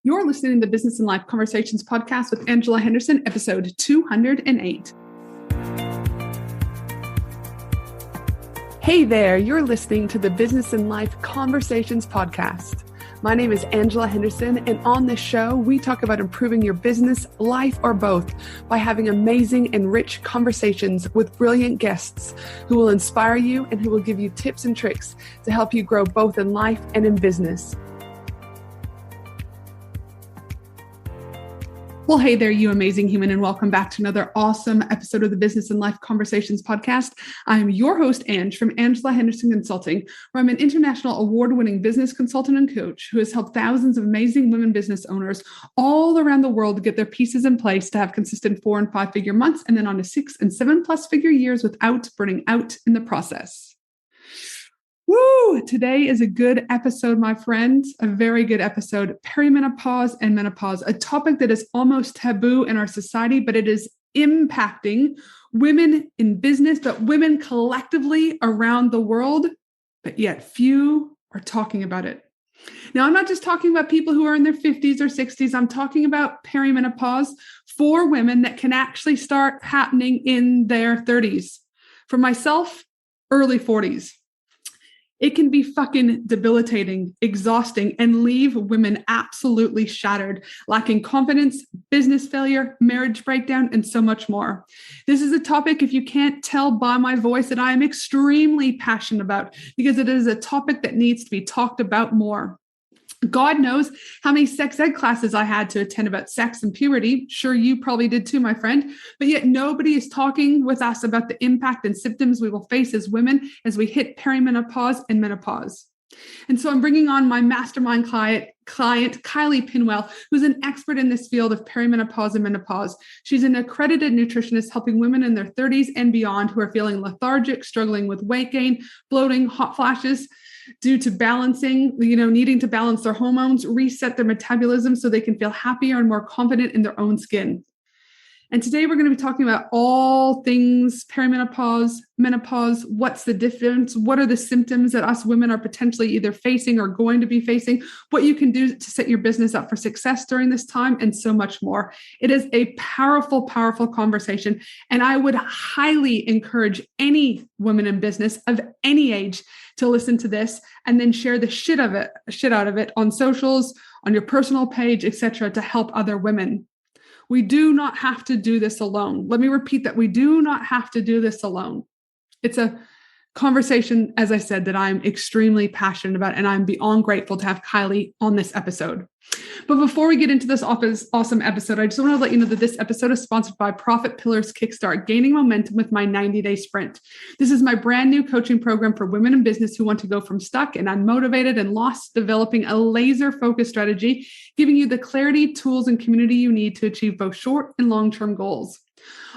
You're listening to the Business and Life Conversations podcast with Angela Henderson, episode 208. Hey there, you're listening to the Business and Life Conversations podcast. My name is Angela Henderson, and on this show, we talk about improving your business, life, or both by having amazing and rich conversations with brilliant guests who will inspire you and who will give you tips and tricks to help you grow both in life and in business. Well, hey there, you amazing human, and welcome back to another awesome episode of the Business and Life Conversations podcast. I'm your host, Ange, from Angela Henderson Consulting, where I'm an international award-winning business consultant and coach who has helped thousands of amazing women business owners all around the world to get their pieces in place to have consistent 4- and 5-figure months and then on to 6- and 7+ figure years without burning out in the process. Woo! Today is a good episode, my friends, a very good episode. Perimenopause and menopause, a topic that is almost taboo in our society, but it is impacting women in business, but women collectively around the world, but yet few are talking about it. Now, I'm not just talking about people who are in their 50s or 60s. I'm talking about perimenopause for women that can actually start happening in their 30s. For myself, early 40s. It can be fucking debilitating, exhausting, and leave women absolutely shattered, lacking confidence, business failure, marriage breakdown, and so much more. This is a topic, if you can't tell by my voice, that I am extremely passionate about because it is a topic that needs to be talked about more. God knows how many sex ed classes I had to attend about sex and puberty. Sure, you probably did too, my friend. But yet nobody is talking with us about the impact and symptoms we will face as women as we hit perimenopause and menopause. And so I'm bringing on my mastermind client, Kylie Pinwill, who's an expert in this field of perimenopause and menopause. She's an accredited nutritionist helping women in their 30s and beyond who are feeling lethargic, struggling with weight gain, bloating, hot flashes, due to balancing, needing to balance their hormones, reset their metabolism so they can feel happier and more confident in their own skin. And today we're going to be talking about all things perimenopause, menopause, what's the difference, what are the symptoms that us women are potentially either facing or going to be facing, what you can do to set your business up for success during this time, and so much more. It is a powerful, powerful conversation. And I would highly encourage any woman in business of any age to listen to this and then share the shit out of it on socials, on your personal page, etc., to help other women. We do not have to do this alone. Let me repeat that. We do not have to do this alone. It's a conversation, as I said, that I'm extremely passionate about, and I'm beyond grateful to have Kylie on this episode. But before we get into this awesome episode, I just want to let you know that this episode is sponsored by Profit Pillars Kickstart, Gaining Momentum with My 90-Day Sprint. This is my brand new coaching program for women in business who want to go from stuck and unmotivated and lost, developing a laser-focused strategy, giving you the clarity, tools, and community you need to achieve both short and long-term goals.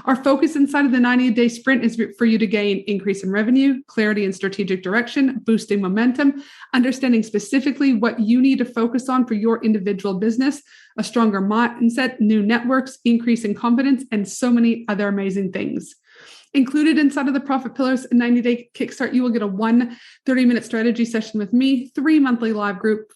Our focus inside of the 90-day sprint is for you to gain increase in revenue, clarity and strategic direction, boosting momentum, understanding specifically what you need to focus on for your individual business, a stronger mindset, new networks, increase in confidence, and so many other amazing things. Included inside of the Profit Pillars 90-day Kickstart, you will get a 1 30-minute strategy session with me, 3 monthly live group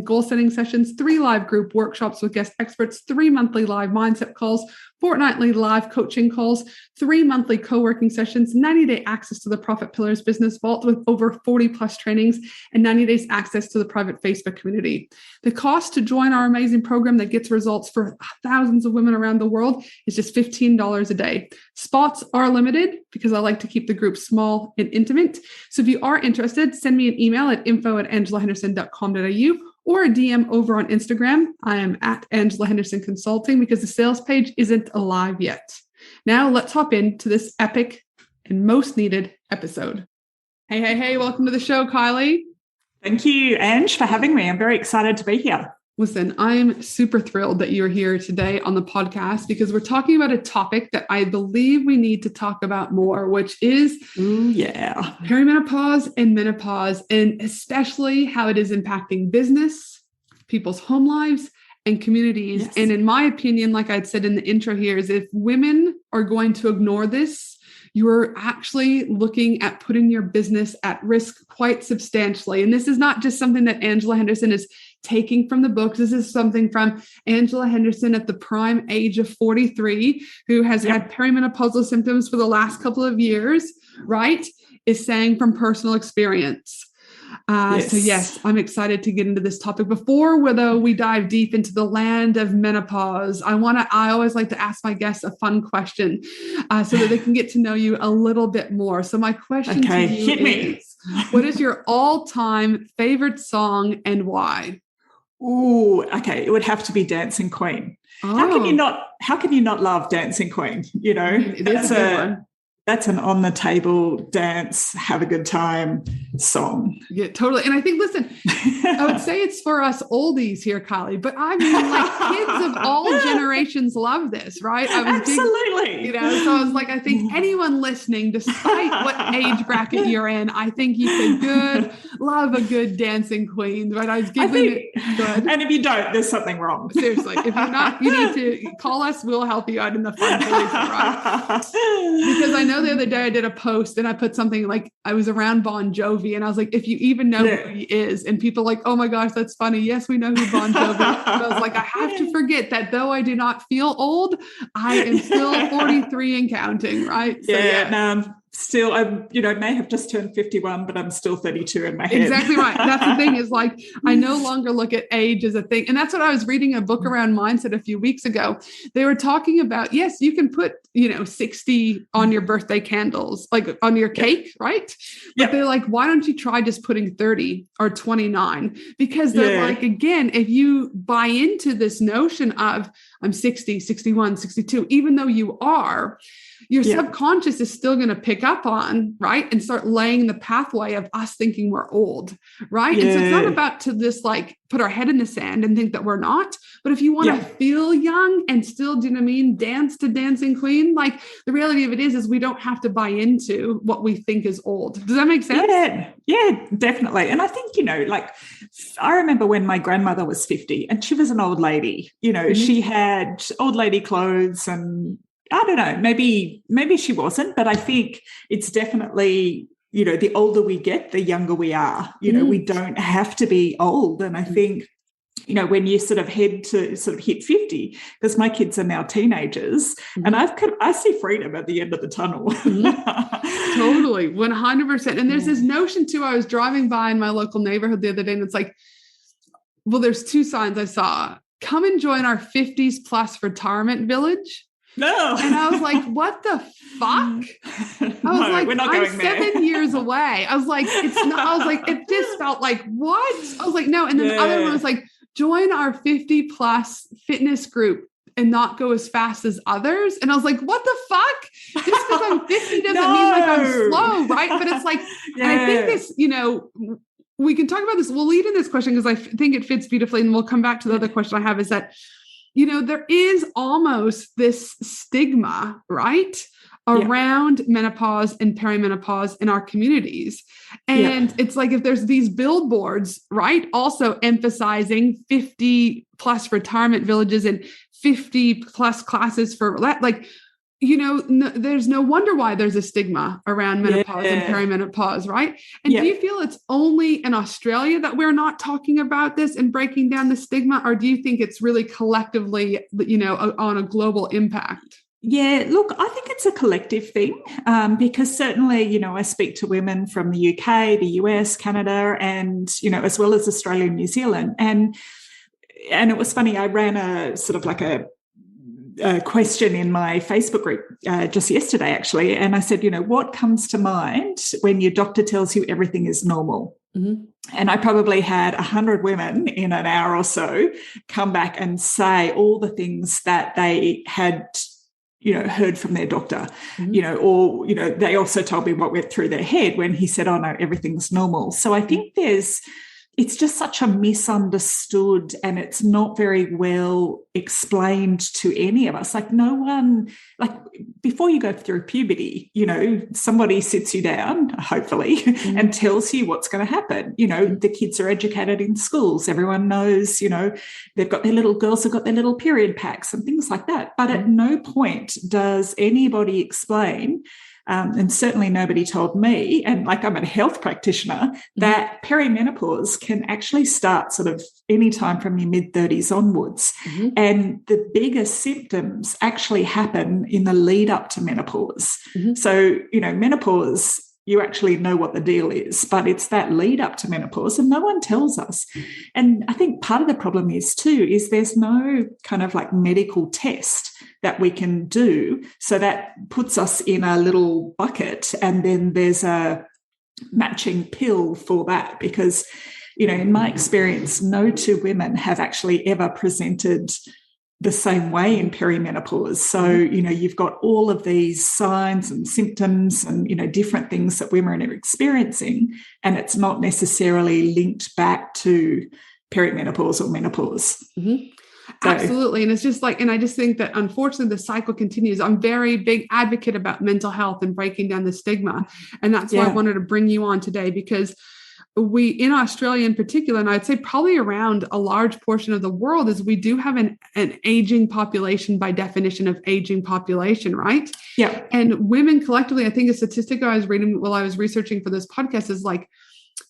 goal-setting sessions, 3 live group workshops with guest experts, 3 monthly live mindset calls, fortnightly live coaching calls, 3 monthly co-working sessions, 90-day access to the Profit Pillars Business Vault with over 40+ trainings, and 90 days access to the private Facebook community. The cost to join our amazing program that gets results for thousands of women around the world is just $15 a day. Spots are limited because I like to keep the group small and intimate. So if you are interested, send me an email at info@angelahenderson.com.au or a DM over on Instagram. I am at Angela Henderson Consulting because the sales page isn't alive yet. Now let's hop into this epic and most needed episode. Hey, welcome to the show, Kylie. Thank you, Ange, for having me. I'm very excited to be here. Listen, I'm super thrilled that you're here today on the podcast because we're talking about a topic that I believe we need to talk about more, which is perimenopause and menopause, and especially how it is impacting business, people's home lives, and communities. Yes. And in my opinion, like I'd said in the intro here, is if women are going to ignore this, you're actually looking at putting your business at risk quite substantially. And this is not just something that Angela Henderson is taking from the book. This is something from Angela Henderson at the prime age of 43, who has had perimenopausal symptoms for the last couple of years, right? Is saying from personal experience. So yes, I'm excited to get into this topic. Before we dive deep into the land of menopause, I always like to ask my guests a fun question so that they can get to know you a little bit more. So my question to you is, what is your all-time favorite song and why? Ooh, okay. It would have to be Dancing Queen. Oh. How can you not love Dancing Queen? You know, it is a good one. That's an on the table dance, have a good time song. Yeah, totally. And I think, listen, I would say it's for us oldies here, Kylie, but I mean, like, kids of all generations love this, right? Absolutely. So I was like, I think anyone listening, despite what age bracket you're in, I think you could love a good Dancing Queen, right? I was giggling it good. And if you don't, there's something wrong. Seriously. If you're not, you need to call us. We'll help you out in the fun place, right? Because I know the other day I did a post and I put something like, I was around Bon Jovi and I was like, if you even know who he is, and people like, oh my gosh, that's funny. Yes, we know who Bon Jovi is. But I was like, I have to forget that though I do not feel old, I am still 43 and counting, right? Still, I may have just turned 51, but I'm still 32 in my head. Exactly right. That's the thing is, like, I no longer look at age as a thing. And that's what I was reading a book around mindset a few weeks ago. They were talking about, yes, you can put, 60 on your birthday candles, like on your cake, right? But they're like, why don't you try just putting 30 or 29? Because they're like, again, if you buy into this notion of I'm 60, 61, 62, even though you are, your subconscious is still going to pick up on, right? And start laying the pathway of us thinking we're old, right? And so it's not about to just like put our head in the sand and think that we're not. But if you want to feel young and still, do you know what I mean? Dance to Dancing Queen. Like the reality of it is we don't have to buy into what we think is old. Does that make sense? Yeah, definitely. And I think, I remember when my grandmother was 50 and she was an old lady, she had old lady clothes and I don't know, maybe she wasn't, but I think it's definitely, the older we get, the younger we are. We don't have to be old. And I think, when you sort of head to sort of hit 50, because my kids are now teenagers, and I see freedom at the end of the tunnel. Totally, 100%. And there's this notion too, I was driving by in my local neighborhood the other day, and it's like, well, there's two signs I saw. Come and join our 50s plus retirement village. No. And I was like, what the fuck? We're not going there. 7 years away. I was like, it just felt like, what? I was like, no. And then the other one was like, join our 50 plus fitness group and not go as fast as others. And I was like, what the fuck? Just because I'm 50 doesn't mean like I'm slow, right? But it's like, and I think this, we can talk about this. We'll lead in this question because I think it fits beautifully. And we'll come back to the other question I have is that, there is almost this stigma, right, around menopause and perimenopause in our communities. And it's like if there's these billboards, right, also emphasizing 50 plus retirement villages and 50 plus classes for like, there's no wonder why there's a stigma around menopause and perimenopause, right? And do you feel it's only in Australia that we're not talking about this and breaking down the stigma? Or do you think it's really collectively, on a global impact? Yeah, look, I think it's a collective thing because certainly, I speak to women from the UK, the US, Canada, and, as well as Australia and New Zealand. And it was funny, I ran a sort of like a question in my Facebook group just yesterday, actually. And I said, what comes to mind when your doctor tells you everything is normal? Mm-hmm. And I probably had 100 women in an hour or so come back and say all the things that they had heard from their doctor, or they also told me what went through their head when he said, oh no, everything's normal. So I think it's just such a misunderstood and it's not very well explained to any of us. Like no one, like before you go through puberty, somebody sits you down, hopefully, and tells you what's going to happen. The kids are educated in schools. Everyone knows, they've got their little girls have got their little period packs and things like that. But at no point does anybody explain and certainly nobody told me, and like I'm a health practitioner, that perimenopause can actually start sort of anytime from your mid-30s onwards. And the biggest symptoms actually happen in the lead up to menopause. So, menopause, you actually know what the deal is, but it's that lead up to menopause and no one tells us. And I think part of the problem is there's no kind of like medical test that we can do. So that puts us in a little bucket, and then there's a matching pill for that because, in my experience, no two women have actually ever presented the same way in perimenopause. So, you've got all of these signs and symptoms and, different things that women are experiencing, and it's not necessarily linked back to perimenopause or menopause. So, absolutely. And it's just like, and I just think that unfortunately the cycle continues. I'm very big advocate about mental health and breaking down the stigma. And that's why I wanted to bring you on today, because we, in Australia in particular, and I'd say probably around a large portion of the world, is we do have an aging population by definition of aging population, right? Yeah. And women collectively, I think a statistic I was reading while I was researching for this podcast is like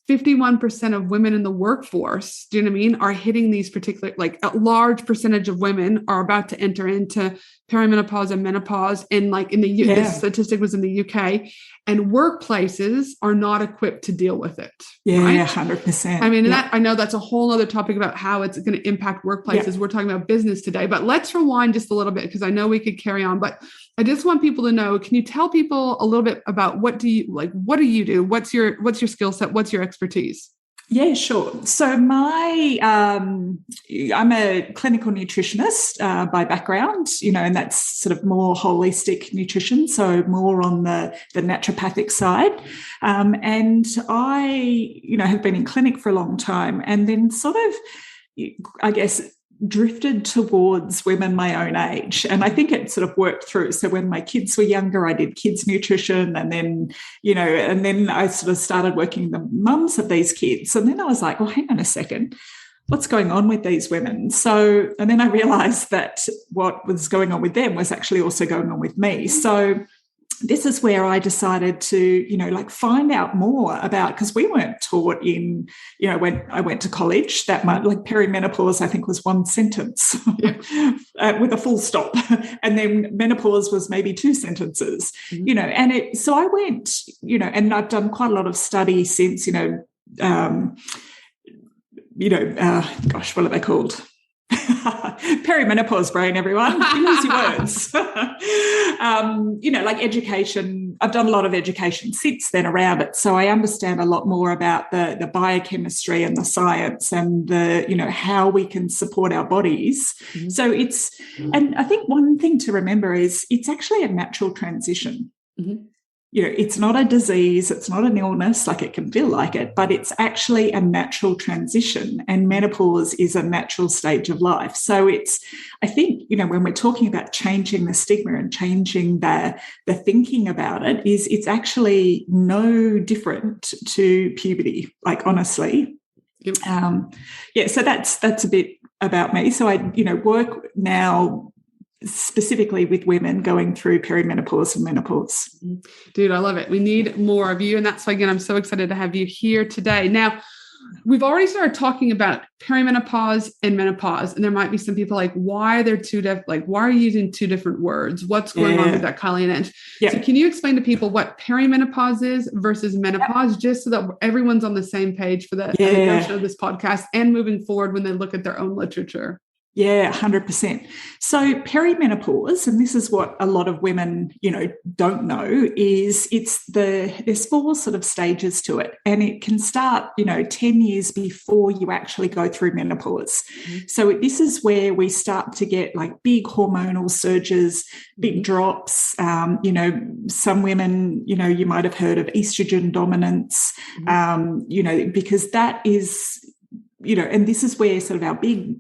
51% of women in the workforce, do you know what I mean, are hitting these particular, like a large percentage of women are about to enter into perimenopause and menopause. And like this statistic was in the UK, and workplaces are not equipped to deal with it. Yeah, right? 100%. I mean, I know that's a whole other topic about how it's going to impact workplaces. Yeah. We're talking about business today, but let's rewind just a little bit because I know we could carry on, but I just want people to know, can you tell people a little bit about what do you do? What's your skill set? What's your expertise? Yeah, sure. So I'm a clinical nutritionist by background, and that's sort of more holistic nutrition, so more on the naturopathic side. And I, have been in clinic for a long time, and then sort of, I guess, drifted towards women my own age. And I think it sort of worked through. So when my kids were younger, I did kids nutrition, and then, and then I sort of started working with the mums of these kids. And then I was like, well, hang on a second, what's going on with these women? So, and then I realized that what was going on with them was actually also going on with me. So this is where I decided to, find out more about, because we weren't taught in, when I went to college that much, like perimenopause, I think was one sentence with a full stop. And then menopause was maybe two sentences, and so I went, and I've done quite a lot of study since, gosh, what are they called? Perimenopause brain, everyone. Use your words. Like education. I've done a lot of education since then around it. So I understand a lot more about the biochemistry and the science and the, how we can support our bodies. Mm-hmm. So and I think one thing to remember is it's actually a natural transition. Mm-hmm. It's not a disease, it's not an illness, like it can feel like it, but it's actually a natural transition, and menopause is a natural stage of life. So I think, when we're talking about changing the stigma and changing the thinking about it, it's actually no different to puberty, like honestly. Yep. So that's a bit about me. So I, work now specifically with women going through perimenopause and menopause. Dude, I love it. We need more of you. And that's why, again, I'm so excited to have you here today. Now, we've already started talking about perimenopause and menopause. And there might be some people like, why are there why are you using two different words? What's going on with that, Kylie and Ange? Yeah. So can you explain to people what perimenopause is versus menopause, just so that everyone's on the same page for the notion of this podcast and moving forward when they look at their own literature? Yeah, 100%. So perimenopause, and this is what a lot of women, don't know, is there's 4 sort of stages to it. And it can start, 10 years before you actually go through menopause. Mm-hmm. So this is where we start to get like big hormonal surges, big drops. Some women, you might have heard of estrogen dominance, because that is, and this is where sort of our big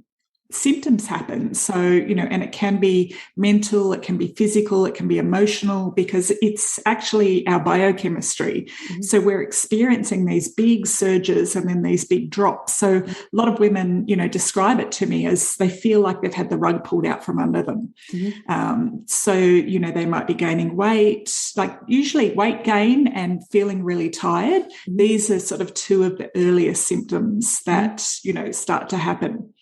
symptoms happen. So, and it can be mental, it can be physical, it can be emotional, because it's actually our biochemistry. Mm-hmm. So we're experiencing these big surges and then these big drops. So a lot of women, describe it to me as they feel like they've had the rug pulled out from under them. Mm-hmm. So, they might be gaining weight, like usually weight gain and feeling really tired. Mm-hmm. These are sort of two of the earliest symptoms that, start to happen.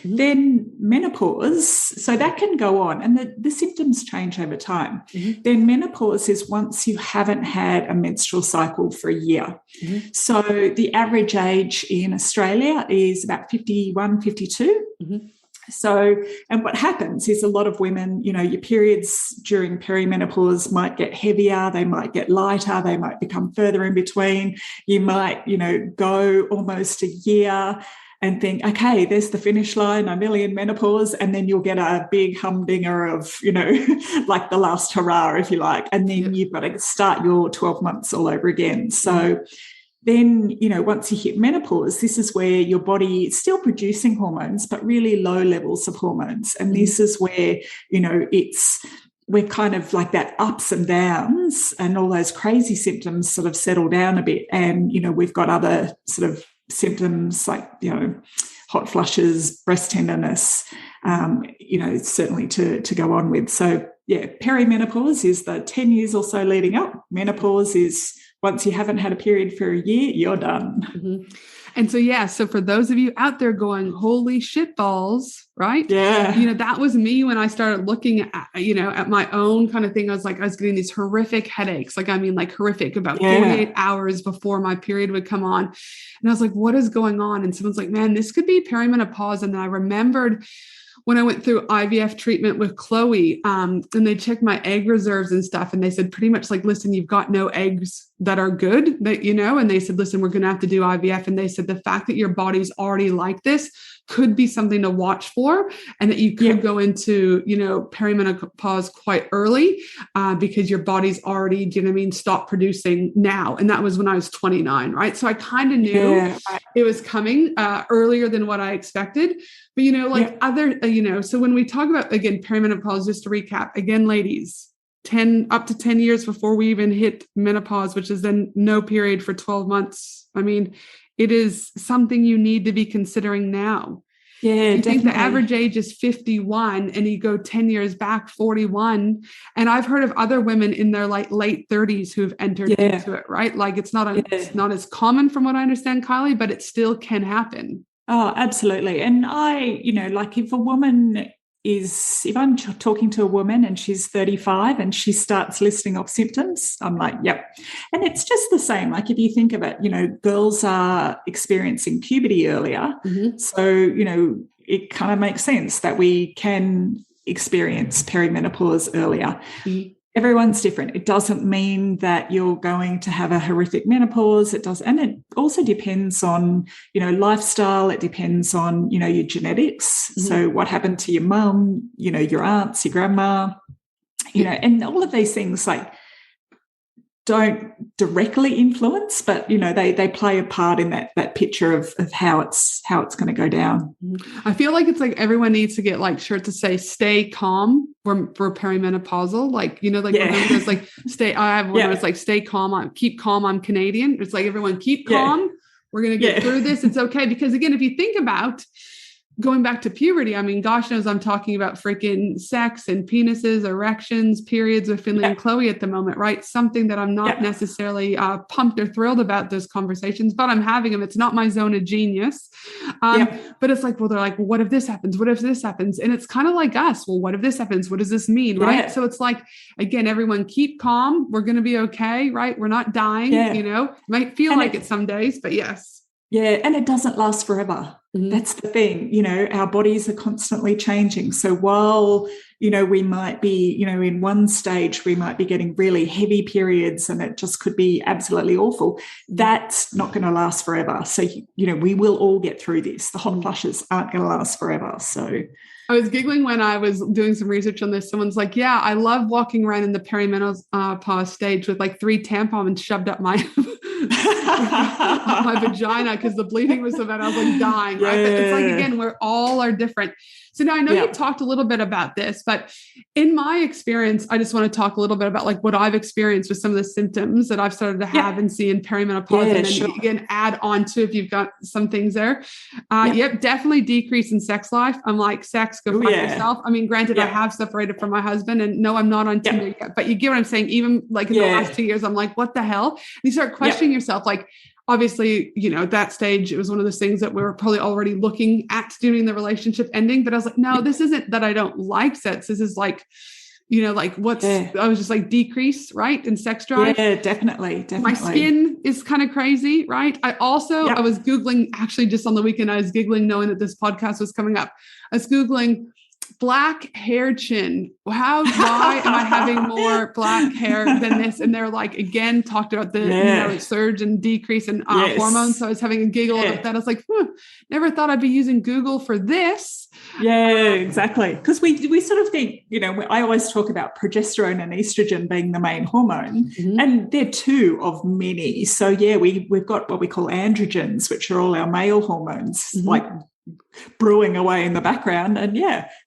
Mm-hmm. Then menopause, so that can go on, and the symptoms change over time. Mm-hmm. Then menopause is once you haven't had a menstrual cycle for a year. Mm-hmm. So the average age in Australia is about 51, 52. Mm-hmm. So, and what happens is a lot of women, your periods during perimenopause might get heavier, they might get lighter, they might become further in between. You might, go almost a year and think, okay, there's the finish line, I'm nearly in menopause, and then you'll get a big humdinger of, like the last hurrah, if you like, and then you've got to start your 12 months all over again. So then, once you hit menopause, this is where your body is still producing hormones, but really low levels of hormones. And this is where, we're kind of like that ups and downs, and all those crazy symptoms sort of settle down a bit. And, we've got other sort of symptoms like, hot flushes, breast tenderness, certainly to go on with. So, perimenopause is the 10 years or so leading up. Menopause is once you haven't had a period for a year, you're done. Mm-hmm. And so, so for those of you out there going, holy shit balls, right? Yeah. That was me when I started looking at, at my own kind of thing. I was getting these horrific headaches. Like horrific, about 48 hours before my period would come on. And I was like, what is going on? And someone's like, man, this could be perimenopause. And then I remembered when I went through IVF treatment with Chloe, and they checked my egg reserves and stuff. And they said pretty much like, listen, you've got no eggs that are good, that, and they said, listen, we're going to have to do IVF. And they said, the fact that your body's already like this could be something to watch for, and that you could go into, perimenopause quite early, because your body's already, stop producing now. And that was when I was 29. Right. So I kind of knew it was coming, earlier than what I expected, but, other, so when we talk about, again, perimenopause, just to recap again, ladies, up to 10 years before we even hit menopause, which is then no period for 12 months. I mean, it is something you need to be considering now. Yeah, you definitely. think the average age is 51 and you go 10 years back, 41. And I've heard of other women in their like late 30s who've entered into it, right? Like it's not as common from what I understand, Kylie, but it still can happen. Oh, absolutely. And if I'm talking to a woman and she's 35 and she starts listing off symptoms, I'm like, yep. And it's just the same. Like if you think of it, girls are experiencing puberty earlier. Mm-hmm. So, it kind of makes sense that we can experience perimenopause earlier. Mm-hmm. Everyone's different. It doesn't mean that you're going to have a horrific menopause. It does. And it also depends on, lifestyle. It depends on, your genetics. Mm-hmm. So what happened to your mum, your aunts, your grandma, and all of these things don't directly influence, but, they play a part in that picture of how it's going to go down. I feel like it's like everyone needs to get like shirts to say, stay calm for perimenopausal. There's like I have one where it's like, stay calm, keep calm, I'm Canadian. It's like, everyone keep calm. We're going to get through this. It's okay. Because again, if you think about going back to puberty, I mean, gosh knows I'm talking about freaking sex and penises, erections, periods with Finley and Chloe at the moment, right? Something that I'm not necessarily pumped or thrilled about those conversations, but I'm having them. It's not my zone of genius. But it's like, well, they're like, well, what if this happens? What if this happens? And it's kind of like us. Well, what if this happens? What does this mean? Right. So it's like, again, everyone keep calm. We're going to be okay. Right. We're not dying, might feel like it some days, but yes. Yeah. And it doesn't last forever. Mm-hmm. That's the thing, our bodies are constantly changing. So while, we might be, in one stage, we might be getting really heavy periods and it just could be absolutely awful. That's not going to last forever. So, we will all get through this. The hot flushes aren't going to last forever. So I was giggling when I was doing some research on this. Someone's like, yeah, I love walking around in the perimenopause stage with like 3 tampons shoved up my my vagina because the bleeding was so bad. I was like dying. right? But it's like, again, we're all are different. So now I know you talked a little bit about this, but in my experience, I just want to talk a little bit about like what I've experienced with some of the symptoms that I've started to have and see in perimenopause. And then you can add on to if you've got some things there. Definitely decrease in sex life. I'm like, sex, go find yourself. I mean, granted, I have separated from my husband and no, I'm not on Tinder yet, but you get what I'm saying? Even like in the last 2 years, I'm like, what the hell? And you start questioning yourself, like, obviously, you know, at that stage, it was one of those things that we were probably already looking at doing the relationship ending. But I was like, no, this isn't that I don't like sex. This is like, you know, like I was just like decrease, right? In sex drive. Yeah, definitely. My skin is kind of crazy, right? I also, I was Googling, actually just on the weekend, I was giggling knowing that this podcast was coming up. I was Googling black hair chin. Why am I having more black hair than this? And they're like, again, talked about the you know, surge and decrease in hormones. So I was having a giggle about that. I was like, never thought I'd be using Google for this. Yeah, exactly. Because we sort of think, you know, I always talk about progesterone and estrogen being the main hormone, and they're two of many. So yeah, we've got what we call androgens, which are all our male hormones, like brewing away in the background. And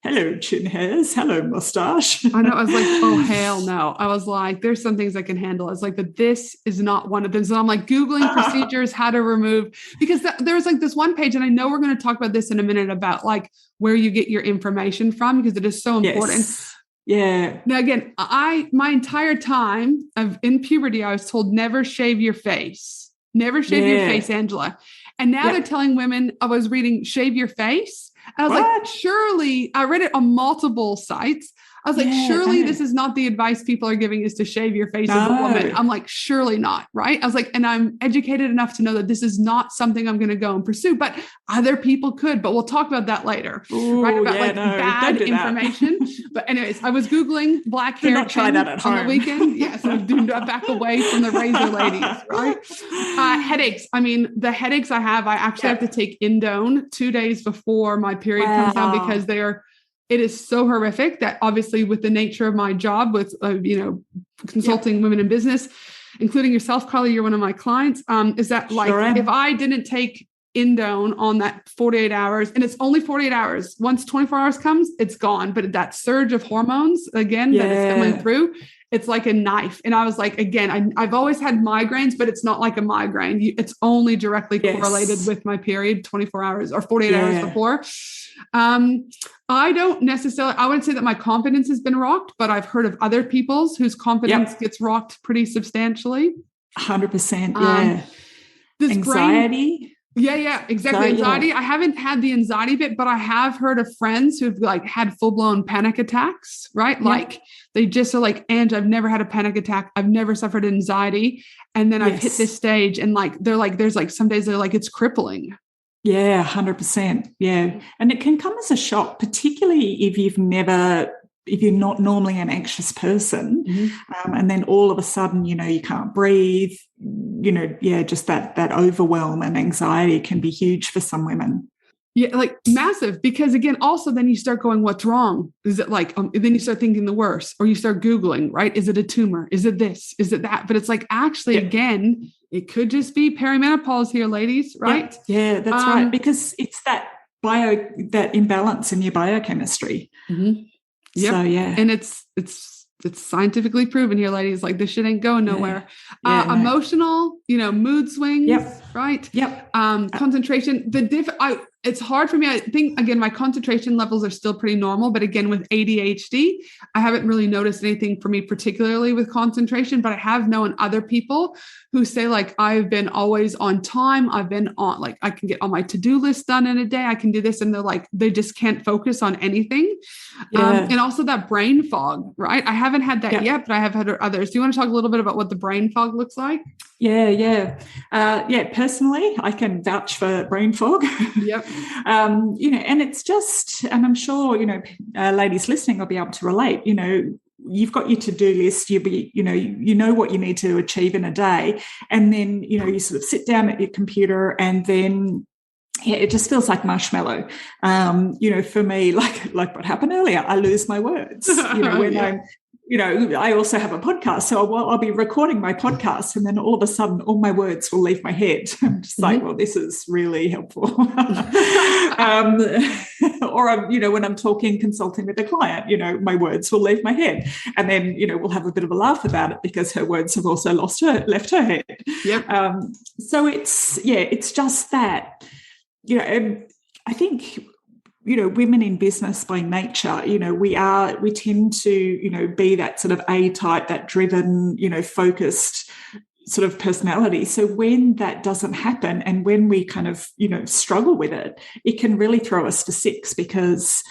hello chin hairs, hello mustache. I know. I was like, oh hell no. I was like, there's some things I can handle. It's like, but this is not one of them. So I'm like Googling procedures, how to remove, because there was like this one page, and I know we're going to talk about this in a minute about like where you get your information from, because it is so important. Yeah. Now again, my entire time in puberty, I was told never shave your face. Never shave your face, Angela. And now they're telling women, I was reading shave your face. And I was like, surely, I read it on multiple sites. I was like, surely this is not the advice people are giving, is to shave your face as a woman. I'm like, surely not. Right. I was like, and I'm educated enough to know that this is not something I'm going to go and pursue, but other people could, but we'll talk about that later. Right. About bad information. But anyways, I was Googling black hair on the weekend. Yes. I do not back away from the razor ladies. Right. Headaches. I mean, the headaches I have, I actually have to take Indone 2 days before my period comes down, because it is so horrific that obviously with the nature of my job with, you know, consulting women in business, including yourself, Kylie, you're one of my clients, is that like, if I didn't take Indone on that 48 hours, and it's only 48 hours, once 24 hours comes, it's gone. But that surge of hormones, again, that is coming through, it's like a knife. And I was like, again, I've always had migraines, but it's not like a migraine. It's only directly correlated with my period, 24 hours or 48 hours before. I don't necessarily, I wouldn't say that my confidence has been rocked, but I've heard of other people's whose confidence gets rocked pretty substantially. 100%. This anxiety. Exactly. Anxiety. I haven't had the anxiety bit, but I have heard of friends who've like had full-blown panic attacks, right? Like they just are like, Ange, I've never had a panic attack. I've never suffered anxiety. And then I've hit this stage, and like, they're like, there's like some days they're like, it's crippling. Yeah, 100%. Yeah. And it can come as a shock, particularly if you're not normally an anxious person. And then all of a sudden, you know, you can't breathe, you know, just that overwhelm and anxiety can be huge for some women. Yeah, like massive, because again, also then you start going, what's wrong? Is it like, then you start thinking the worst, or you start Googling, right? Is it a tumor? Is it this? Is it that? But it's like, actually, again, it could just be perimenopause here, ladies, right? Yeah, that's right. Because it's that imbalance in your biochemistry. So, and it's scientifically proven here, ladies, like this shit ain't going nowhere. Emotional, you know, mood swings, right? Concentration, it's hard for me. I think, again, my concentration levels are still pretty normal, but again, with ADHD, I haven't really noticed anything for me, particularly with concentration, but I have known other people who say like, I've been always on time. I've been on, like, I can get all my to-do list done in a day. I can do this. And they're like, they just can't focus on anything. And also that brain fog, right? I haven't had that yet, but I have had others. Do you want to talk a little bit about what the brain fog looks like? Personally, I can vouch for brain fog. You know, and it's just, and I'm sure, you know, ladies listening will be able to relate. You know, you've got your to-do list, you know what you need to achieve in a day, and then, you know, you sort of sit down at your computer, and then it just feels like marshmallow. You know, for me, like what happened earlier, I lose my words. You know, I also have a podcast, so I'll be recording my podcast, and then all of a sudden, all my words will leave my head. I'm just like, well, this is really helpful. Or when I'm consulting with a client, my words will leave my head, and then we'll have a bit of a laugh about it because her words have also left her head. Yep. So it's just that, and I think, women in business by nature, we tend to, be that sort of A type, that driven, focused sort of personality. So when that doesn't happen, and when we kind of, struggle with it, it can really throw us for six, because,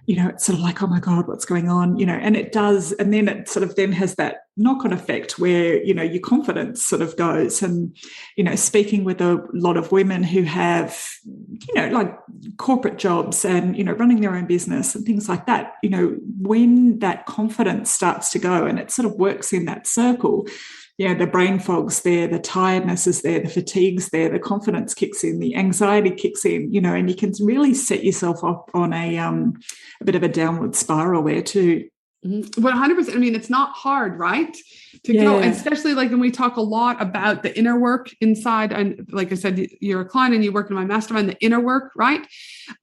it's sort of like, oh my God, what's going on? And it does. And then it sort of then has that knock-on effect where, your confidence sort of goes. And, speaking with a lot of women who have, like corporate jobs and, running their own business and things like that, when that confidence starts to go and it sort of works in that circle, the brain fog's there, the tiredness is there, the fatigue's there, the confidence kicks in, the anxiety kicks in, and you can really set yourself up on a bit of a downward spiral there too. 100%. I mean, it's not hard, right? To go, especially like when we talk a lot about the inner work inside. And like I said, you're a client and you work in my mastermind, the inner work, right?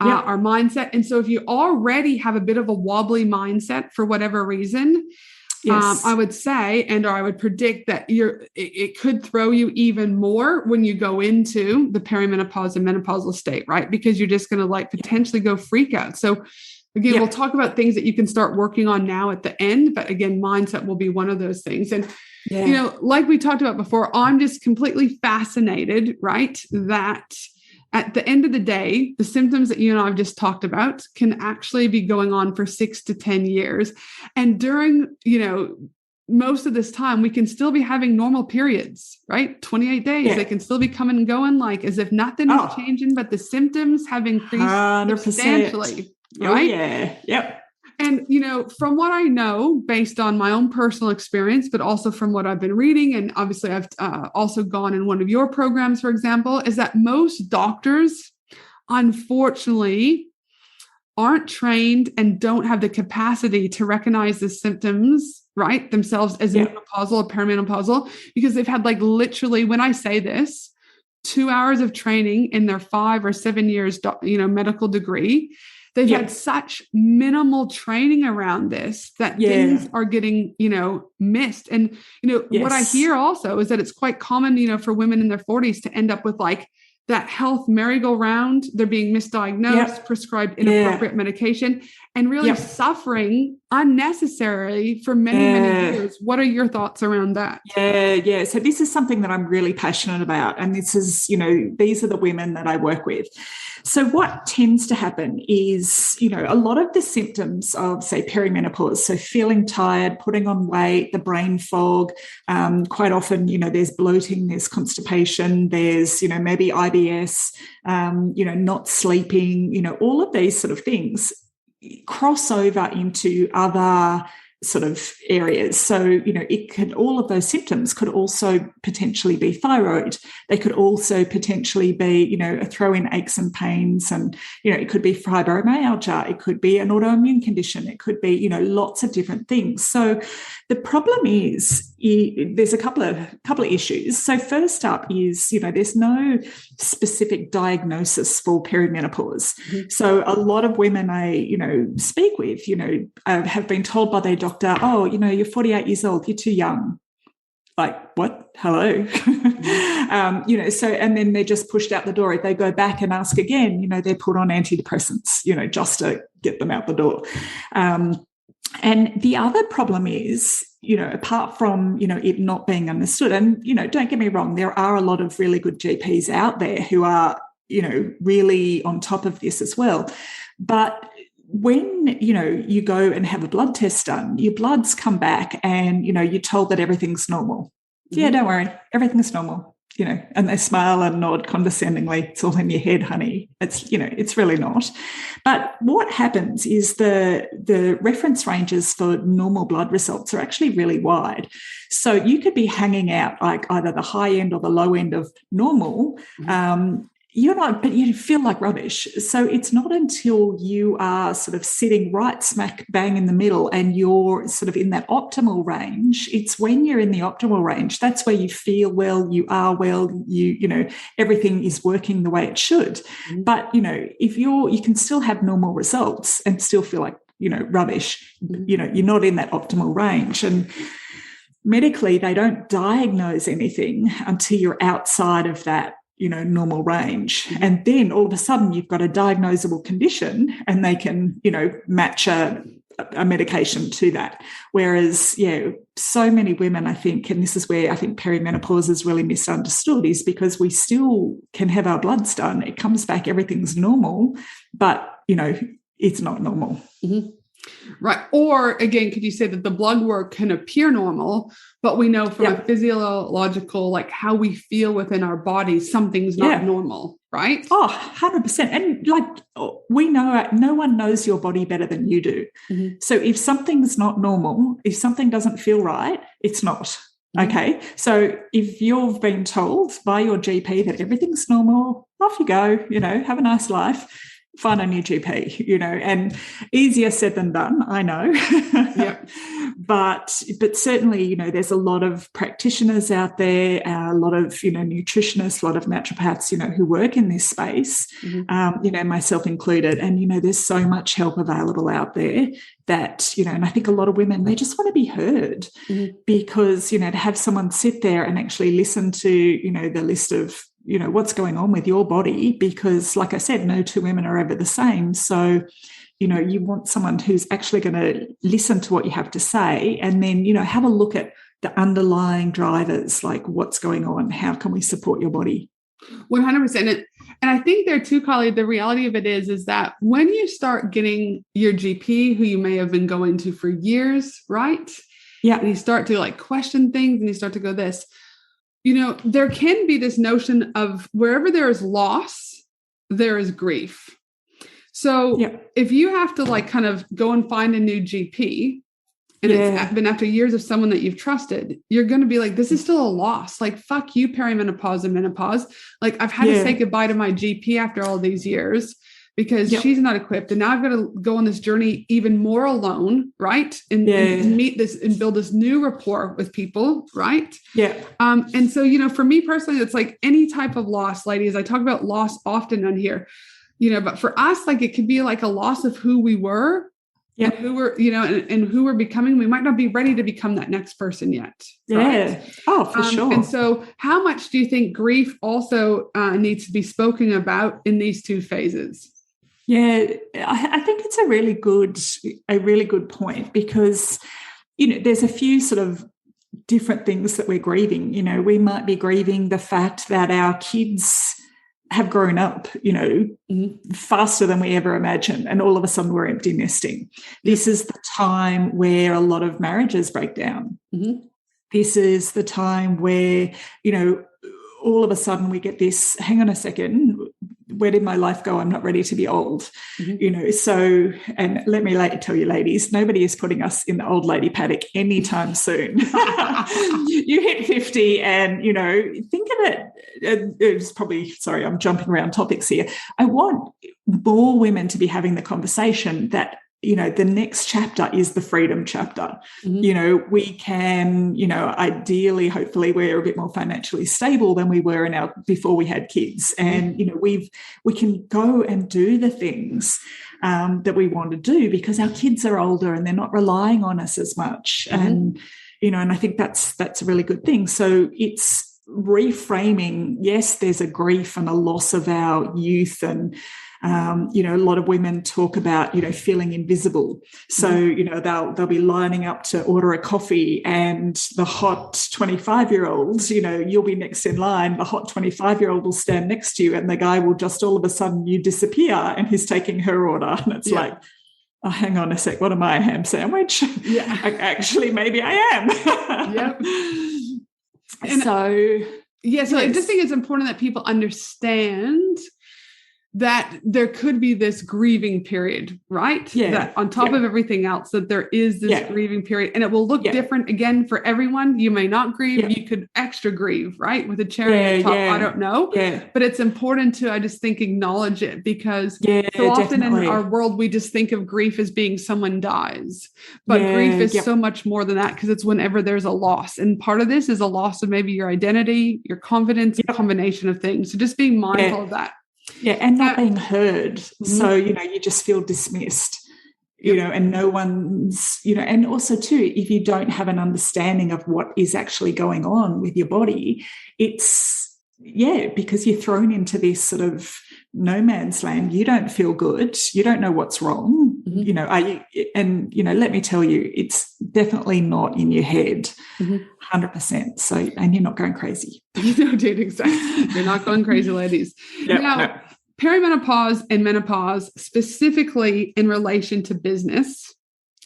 Our mindset. And so if you already have a bit of a wobbly mindset for whatever reason, yes. I would say, or I would predict that it could throw you even more when you go into the perimenopause and menopausal state, right? Because you're just going to potentially go freak out. So again, we'll talk about things that you can start working on now at the end, but again, mindset will be one of those things. And, like we talked about before, I'm just completely fascinated, right? That at the end of the day, the symptoms that you and I have just talked about can actually be going on for 6 to 10 years. And during, most of this time, we can still be having normal periods, right? 28 days, they can still be coming and going as if nothing is changing, but the symptoms have increased 100%. Substantially. Right? Oh, yeah. Yep. And, from what I know, based on my own personal experience, but also from what I've been reading, and obviously I've also gone in one of your programs, for example, is that most doctors, unfortunately, aren't trained and don't have the capacity to recognize the symptoms, right, themselves as menopausal or perimenopausal, because they've had literally, when I say this, 2 hours of training in their 5 or 7 years, medical degree. They've had such minimal training around this that things are getting, missed. And, what I hear also is that it's quite common, for women in their 40s to end up with that health merry-go-round. They're being misdiagnosed, prescribed inappropriate medication, and really suffering unnecessarily for many, many years. What are your thoughts around that? Yeah. So this is something that I'm really passionate about. And this is, these are the women that I work with. So what tends to happen is, a lot of the symptoms of, say, perimenopause, so feeling tired, putting on weight, the brain fog, quite often, there's bloating, there's constipation, there's, maybe IBS, not sleeping, all of these sort of things cross over into other sort of areas. So, all of those symptoms could also potentially be thyroid. They could also potentially be, throw in aches and pains, and, it could be fibromyalgia. It could be an autoimmune condition. It could be, lots of different things. So the problem is there's a couple of issues. So first up is, there's no specific diagnosis for perimenopause. Mm-hmm. So a lot of women I, speak with, have been told by their doctor, oh, you're 48 years old, you're too young. Like, what? Hello. So, and then they're just pushed out the door. If they go back and ask again, they're put on antidepressants, just to get them out the door. And the other problem is, apart from, it not being understood, and, don't get me wrong, there are a lot of really good GPs out there who are, really on top of this as well. But when, you go and have a blood test done, your bloods come back and, you're told that everything's normal. Mm-hmm. Yeah, don't worry, everything's normal, and they smile and nod condescendingly. It's all in your head, honey. It's, it's really not. But what happens is the reference ranges for normal blood results are actually really wide. So you could be hanging out like either the high end or the low end of normal, but you feel like rubbish. So it's not until you are sort of sitting right smack bang in the middle and you're sort of in that optimal range. It's when you're in the optimal range, that's where you feel well, you are well, you know, everything is working the way it should. Mm-hmm. But, you know, if you can still have normal results and still feel like, you know, rubbish, Mm-hmm. you know, you're not in that optimal range. And medically, they don't diagnose anything until you're outside of that, you know, normal range. Mm-hmm. And then all of a sudden you've got a diagnosable condition and they can, you know, match a medication to that. Whereas, yeah, so many women, I think, and this is where I think perimenopause is really misunderstood, is because we still can have our bloods done. It comes back, everything's normal, but, you know, it's not normal. Mm-hmm. Right. Or again, could you say that the blood work can appear normal, but we know from a physiological, like how we feel within our bodies, something's not normal, right? Oh, 100%. And like we know, no one knows your body better than you do. Mm-hmm. So if something's not normal, if something doesn't feel right, it's not. Mm-hmm. Okay. So if you've been told by your GP that everything's normal, off you go, you know, have a nice life. Find a new GP, you know, and easier said than done, I know. Yep. But certainly, you know, there's a lot of practitioners out there, a lot of, you know, nutritionists, a lot of naturopaths, you know, who work in this space, mm-hmm. You know, myself included. And, you know, there's so much help available out there that, you know, and I think a lot of women, they just want to be heard mm-hmm. because, you know, to have someone sit there and actually listen to, you know, the list of, you know, what's going on with your body, because like I said, no two women are ever the same. So, you know, you want someone who's actually going to listen to what you have to say and then, you know, have a look at the underlying drivers, like what's going on, how can we support your body? 100%. And I think there too, Kylie, the reality of it is that when you start getting your GP, who you may have been going to for years, right? Yeah. And you start to like question things and you start to go this, you know, there can be this notion of wherever there is loss, there is grief. So if you have to like kind of go and find a new GP and it's been after years of someone that you've trusted, you're going to be like, this is still a loss. Like, fuck you, perimenopause and menopause. Like I've had to say goodbye to my GP after all these years because she's not equipped. And now I've got to go on this journey even more alone, right? And meet this and build this new rapport with people, right? Yeah. And so, you know, for me personally, it's like any type of loss, ladies, I talk about loss often on here, you know, but for us, like it could be like a loss of who we were and who we're, you know, and who we're becoming. We might not be ready to become that next person yet. Right? Yeah. Oh, for sure. And so how much do you think grief also needs to be spoken about in these two phases? Yeah, I think it's a really good point because, you know, there's a few sort of different things that we're grieving. You know, we might be grieving the fact that our kids have grown up, you know, faster than we ever imagined, and all of a sudden we're empty nesting. This is the time where a lot of marriages break down. Mm-hmm. This is the time where, you know, all of a sudden we get this, hang on a second, where did my life go? I'm not ready to be old. You know, so, and let me tell you, ladies, nobody is putting us in the old lady paddock anytime soon. You hit 50 and, you know, think of it. It's probably, sorry, I'm jumping around topics here. I want more women to be having the conversation that, you know, the next chapter is the freedom chapter. You know, we can, you know, ideally, hopefully we're a bit more financially stable than we were before we had kids. And, you know, we can go and do the things that we want to do because our kids are older and they're not relying on us as much. And, you know, and I think that's a really good thing. So it's reframing. Yes, there's a grief and a loss of our youth and, you know, a lot of women talk about, you know, feeling invisible. So, you know, they'll be lining up to order a coffee and the hot 25-year-old, you know, you'll be next in line. The hot 25-year-old will stand next to you and the guy will just all of a sudden you disappear and he's taking her order. And it's like, oh, hang on a sec. What am I, a ham sandwich? Yeah. Actually, maybe I am. Yep. And so I just think it's important that people understand that there could be this grieving period, right? Yeah. That on top of everything else, that there is this grieving period, and it will look different again for everyone. You may not grieve. You could extra grieve, right? With a cherry on top. I don't know. But it's important to, I just think, acknowledge it, because so often in our world, we just think of grief as being someone dies, but grief is so much more than that, because it's whenever there's a loss. And part of this is a loss of maybe your identity, your confidence, a combination of things. So just being mindful of that. Yeah, and not being heard. So, you just feel dismissed, and no one's, and also too, if you don't have an understanding of what is actually going on with your body, it's, because you're thrown into this sort of no man's land. You don't feel good. You don't know what's wrong. Let me tell you, it's definitely not in your head, 100%. So, and you're not going crazy. No, dude, exactly. You're not going crazy, ladies. Now, perimenopause and menopause, specifically in relation to business.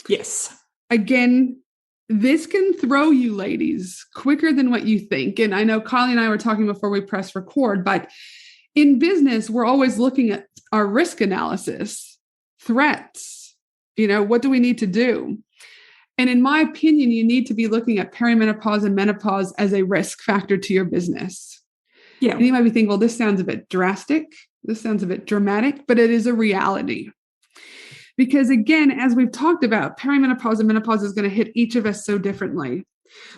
Yes. Again, this can throw you ladies quicker than what you think. And I know Kylie and I were talking before we press record, but in business, we're always looking at our risk analysis, threats, what do we need to do? And in my opinion, you need to be looking at perimenopause and menopause as a risk factor to your business. Yeah. And you might be thinking, well, this sounds a bit drastic. This sounds a bit dramatic, but it is a reality. Because again, as we've talked about, perimenopause and menopause is going to hit each of us so differently.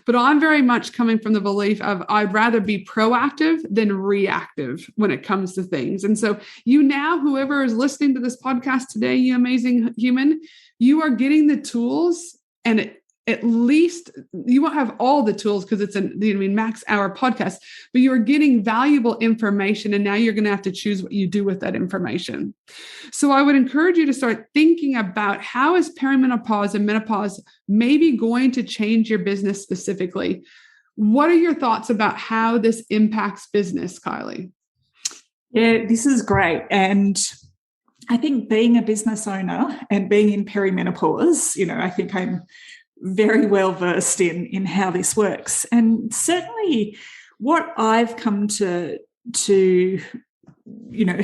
But I'm very much coming from the belief of I'd rather be proactive than reactive when it comes to things. And so whoever is listening to this podcast today, you amazing human, you are getting the tools, and at least you won't have all the tools because it's max hour podcast, but you're getting valuable information. And now you're going to have to choose what you do with that information. So I would encourage you to start thinking about how is perimenopause and menopause maybe going to change your business specifically. What are your thoughts about how this impacts business, Kylie? Yeah, this is great. And I think being a business owner and being in perimenopause, I think I'm very well versed in how this works. And certainly what I've come to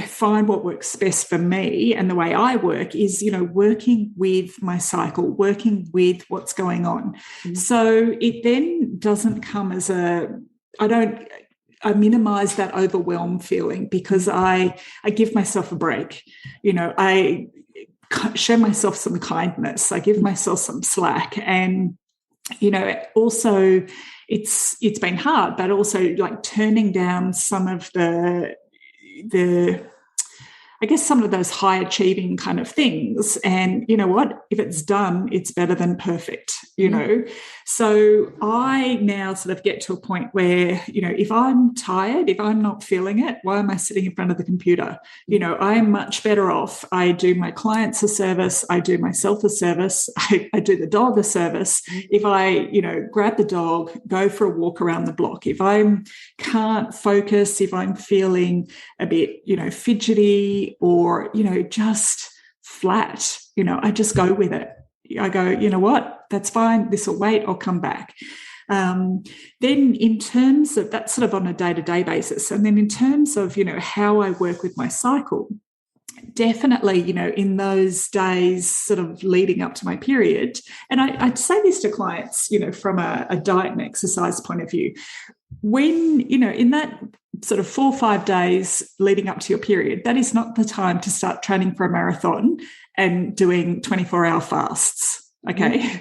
find what works best for me and the way I work is, working with my cycle, working with what's going on. Mm-hmm. So it then doesn't come as I minimize that overwhelm feeling, because I give myself a break. I show myself some kindness. I give myself some slack. And, also it's been hard, but also like turning down some of some of those high achieving kind of things. And you know what? If it's done, it's better than perfect, So I now sort of get to a point where, if I'm tired, if I'm not feeling it, why am I sitting in front of the computer? I'm much better off. I do my clients a service. I do myself a service. I do the dog a service. If I, grab the dog, go for a walk around the block. If I can't focus, if I'm feeling a bit, fidgety, or, just flat, I just go with it. I go, you know what, that's fine. This will wait. I'll come back. Then in terms of that's sort of on a day-to-day basis. And then in terms of, how I work with my cycle, definitely, in those days sort of leading up to my period, and I'd say this to clients, from a diet and exercise point of view, when, in that sort of 4 or 5 days leading up to your period, that is not the time to start training for a marathon and doing 24-hour fasts, okay? Mm-hmm.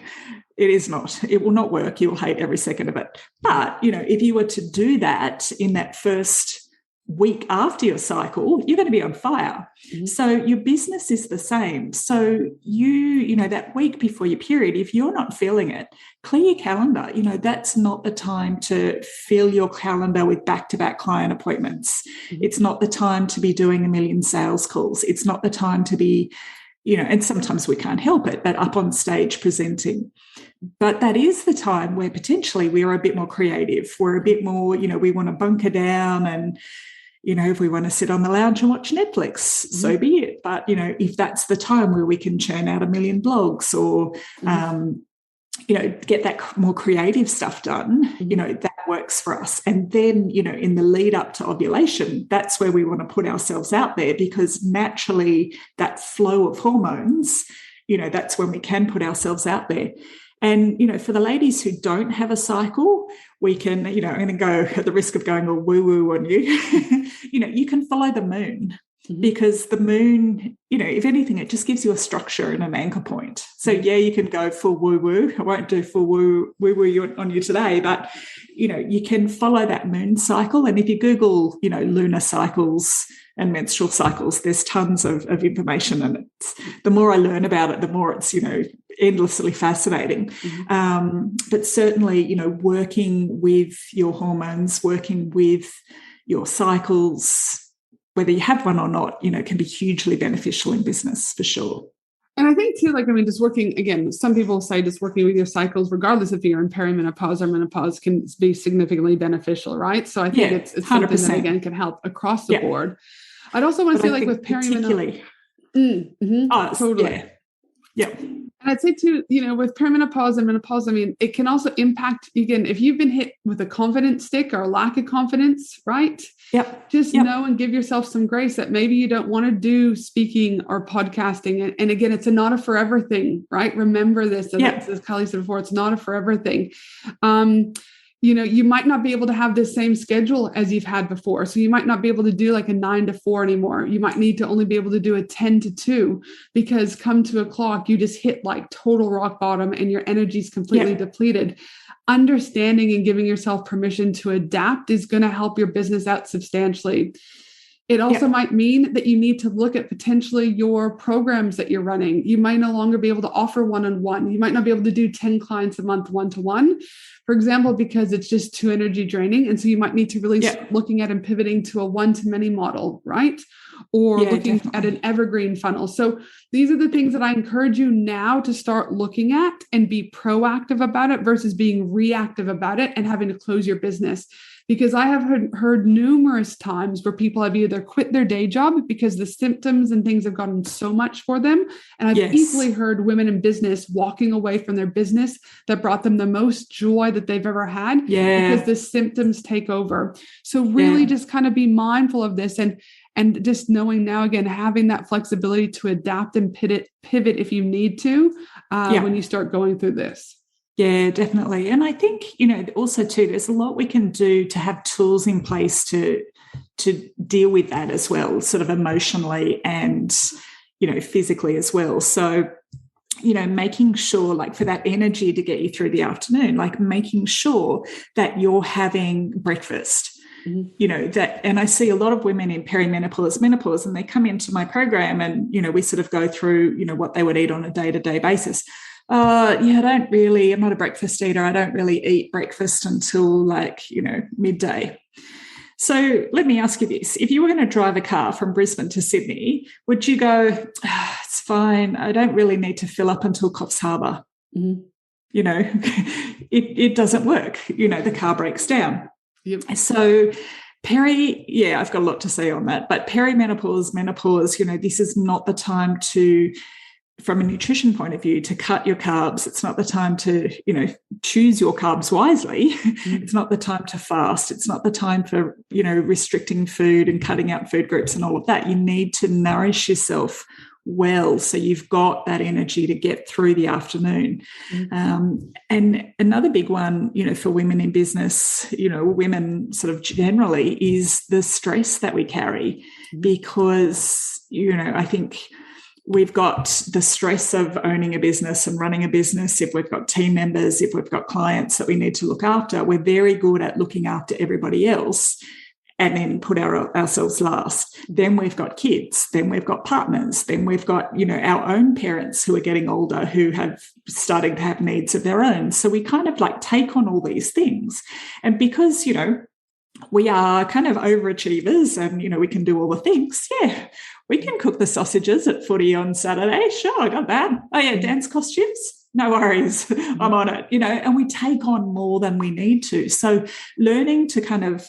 It is not. It will not work. You will hate every second of it. But, if you were to do that in that first week after your cycle, you're going to be on fire. Mm-hmm. So your business is the same. So that week before your period, if you're not feeling it, clear your calendar. That's not the time to fill your calendar with back-to-back client appointments. Mm-hmm. It's not the time to be doing a million sales calls. It's not the time to be, and sometimes we can't help it, but up on stage presenting. But that is the time where potentially we are a bit more creative. We're a bit more, we want to bunker down and, if we want to sit on the lounge and watch Netflix, so be it. But, if that's the time where we can churn out a million blogs or, get that more creative stuff done, that works for us. And then, in the lead up to ovulation, that's where we want to put ourselves out there, because naturally that flow of hormones, that's when we can put ourselves out there. And, for the ladies who don't have a cycle, we can, I'm going to go at the risk of going all woo-woo on you, you can follow the moon. Because the moon, if anything, it just gives you a structure and an anchor point. So, yeah, you can go full woo-woo. I won't do full woo-woo on you today, but, you can follow that moon cycle. And if you Google, lunar cycles and menstrual cycles, there's tons of information. And the more I learn about it, the more it's, endlessly fascinating. But certainly, working with your hormones, working with your cycles, whether you have one or not, can be hugely beneficial in business for sure. And I think too, just working, again, some people say just working with your cycles, regardless if you're in perimenopause or menopause, can be significantly beneficial, right? So I think it's something that, again, can help across the board. I'd also want to say, with perimenopause. Totally. Yeah. And I'd say too, with perimenopause and menopause, it can also impact, again, if you've been hit with a confidence stick or a lack of confidence, right? Just know and give yourself some grace that maybe you don't want to do speaking or podcasting. And again, it's not a forever thing, right? Remember this, as Kylie said before, it's not a forever thing. You might not be able to have this same schedule as you've had before. So you might not be able to do a 9 to 4 anymore. You might need to only be able to do a 10 to 2, because come 2 o'clock, you just hit total rock bottom and your energy is completely depleted. Understanding and giving yourself permission to adapt is going to help your business out substantially. It also might mean that you need to look at potentially your programs that you're running. You might no longer be able to offer one-on-one. You might not be able to do 10 clients a month, one-to-one, for example, because it's just too energy draining. And so you might need to really start looking at and pivoting to a one-to-many model, right? Or looking at an evergreen funnel. So these are the things that I encourage you now to start looking at and be proactive about it versus being reactive about it and having to close your business. Because I have heard numerous times where people have either quit their day job because the symptoms and things have gotten so much for them. And I've equally heard women in business walking away from their business that brought them the most joy that they've ever had because the symptoms take over. So really just kind of be mindful of this and just knowing now, again, having that flexibility to adapt and pivot if you need to when you start going through this. Yeah, definitely. And I think, also too, there's a lot we can do to have tools in place to deal with that as well, sort of emotionally and, physically as well. So, making sure for that energy to get you through the afternoon, making sure that you're having breakfast. And I see a lot of women in perimenopause, menopause, and they come into my program and, we sort of go through, what they would eat on a day-to-day basis. I'm not a breakfast eater. I don't really eat breakfast until midday. So let me ask you this. If you were going to drive a car from Brisbane to Sydney, would you go, it's fine, I don't really need to fill up until Coffs Harbour? It doesn't work. The car breaks down. Yep. So I've got a lot to say on that, but perimenopause, menopause, this is not the time to, from a nutrition point of view, to cut your carbs. It's not the time to, choose your carbs wisely. It's not the time to fast. It's not the time for, restricting food and cutting out food groups and all of that. You need to nourish yourself well so you've got that energy to get through the afternoon. And another big one, for women in business, women sort of generally, is the stress that we carry because, I think we've got the stress of owning a business and running a business. If we've got team members, if we've got clients that we need to look after, we're very good at looking after everybody else and then put ourselves last. Then we've got kids, then we've got partners, then we've got, our own parents who are getting older, who have starting to have needs of their own. So we kind of take on all these things. And because, we are kind of overachievers and, we can do all the things. Yeah, we can cook the sausages at footy on Saturday. Sure, I got that. Oh, yeah, dance costumes. No worries. I'm on it, and we take on more than we need to. So learning to kind of